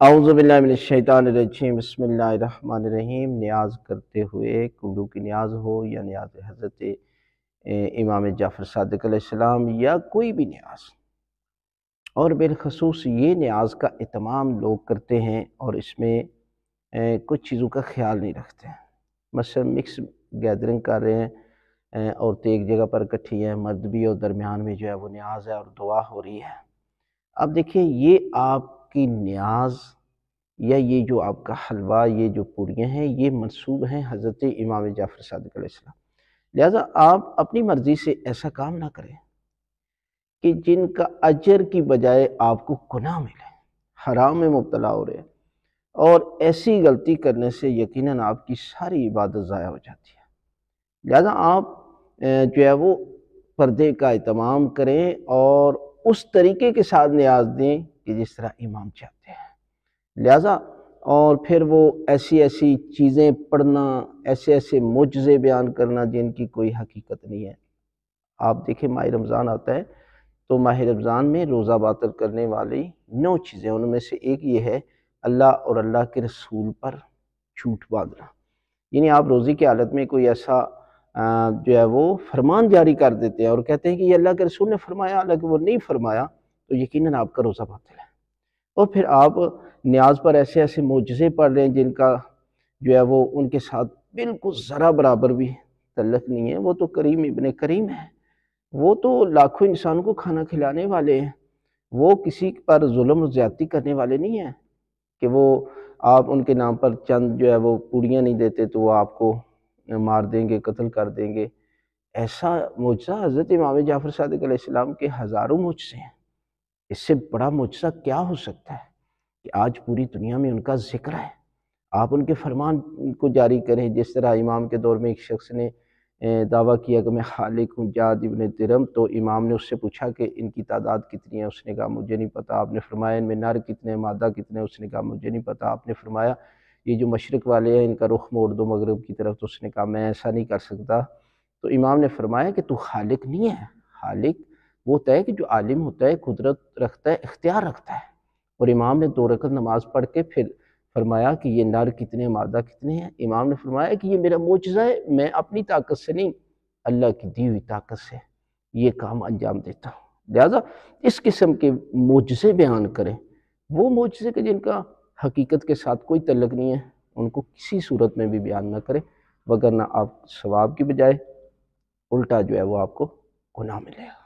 اعوذ باللہ من الشیطان الرجیم، بسم اللہ الرحمن الرحیم۔ نیاز کرتے ہوئے کنڈو کی نیاز ہو یا نیاز حضرت امام جعفر صادق علیہ السلام یا کوئی بھی نیاز، اور بالخصوص یہ نیاز کا اہتمام لوگ کرتے ہیں اور اس میں کچھ چیزوں کا خیال نہیں رکھتے ہیں۔ مثلا مکس گیدرنگ کر رہے ہیں، عورتیں ایک جگہ پر اکٹھی ہیں، مرد بھی، اور درمیان میں جو ہے وہ نیاز ہے اور دعا ہو رہی ہے۔ اب دیکھیں، یہ آپ کی نیاز یا یہ جو آپ کا حلوہ، یہ جو پوریاں ہیں، یہ منسوب ہیں حضرت امام جعفر صادق علیہ السلام۔ لہٰذا آپ اپنی مرضی سے ایسا کام نہ کریں کہ جن کا اجر کی بجائے آپ کو گناہ ملے، حرام میں مبتلا ہو رہے ہیں، اور ایسی غلطی کرنے سے یقیناً آپ کی ساری عبادت ضائع ہو جاتی ہے۔ لہٰذا آپ جو ہے وہ پردے کا اہتمام کریں اور اس طریقے کے ساتھ نیاز دیں کہ جس طرح امام چاہتے ہیں۔ لہٰذا اور پھر وہ ایسی چیزیں پڑھنا، ایسے معجزے بیان کرنا جن کی کوئی حقیقت نہیں ہے۔ آپ دیکھیں، ماہ رمضان آتا ہے تو ماہ رمضان میں روزہ باطل کرنے والی 9 چیزیں، ان میں سے ایک یہ ہے اللہ اور اللہ کے رسول پر جھوٹ باندھنا۔ یعنی آپ روزے کی حالت میں کوئی ایسا جو ہے وہ فرمان جاری کر دیتے ہیں اور کہتے ہیں کہ یہ اللہ کے رسول نے فرمایا، حالانکہ وہ نہیں فرمایا، تو یقیناً آپ کا روزہ باطل ہے۔ اور پھر آپ نیاز پر ایسے معجزے پڑھ رہے ہیں جن کا جو ہے وہ ان کے ساتھ بالکل ذرا برابر بھی تعلق نہیں ہے۔ وہ تو کریم ابن کریم ہے، وہ تو لاکھوں انسانوں کو کھانا کھلانے والے ہیں، وہ کسی پر ظلم و زیادتی کرنے والے نہیں ہیں کہ وہ آپ ان کے نام پر چند جو ہے وہ پوریاں نہیں دیتے تو وہ آپ کو مار دیں گے، قتل کر دیں گے۔ ایسا معجزہ حضرت امام جعفر صادق علیہ السلام کے ہزاروں معجزے ہیں۔ اس سے بڑا معجزہ کیا ہو سکتا ہے کہ آج پوری دنیا میں ان کا ذکر ہے، آپ ان کے فرمان کو جاری کریں۔ جس طرح امام کے دور میں ایک شخص نے دعویٰ کیا کہ میں خالق ہوں، جاد ابن درم، تو امام نے اس سے پوچھا کہ ان کی تعداد کتنی ہے؟ اس نے کہا مجھے نہیں پتہ۔ آپ نے فرمایا ان میں نر کتنے، مادہ کتنے؟ اس نے کہا مجھے نہیں پتہ۔ آپ نے فرمایا یہ جو مشرق والے ہیں ان کا رخ موڑ دو مغرب کی طرف، تو اس نے کہا میں ایسا نہیں کر سکتا۔ تو امام نے فرمایا کہ تو خالق نہیں ہے، خالق وہ ہوتا ہے کہ جو عالم ہوتا ہے، قدرت رکھتا ہے، اختیار رکھتا ہے۔ اور امام نے 2 رکعت نماز پڑھ کے پھر فرمایا کہ یہ نر کتنے، مادہ کتنے ہیں؟ امام نے فرمایا کہ یہ میرا معجزہ ہے، میں اپنی طاقت سے نہیں، اللہ کی دی ہوئی طاقت سے یہ کام انجام دیتا ہوں۔ لہٰذا اس قسم کے معجزے بیان کریں، وہ معجزے کے جن کا حقیقت کے ساتھ کوئی تعلق نہیں ہے، ان کو کسی صورت میں بھی بیان نہ کریں، وگرنہ آپ ثواب کی بجائے الٹا جو ہے وہ آپ کو گناہ ملے گا۔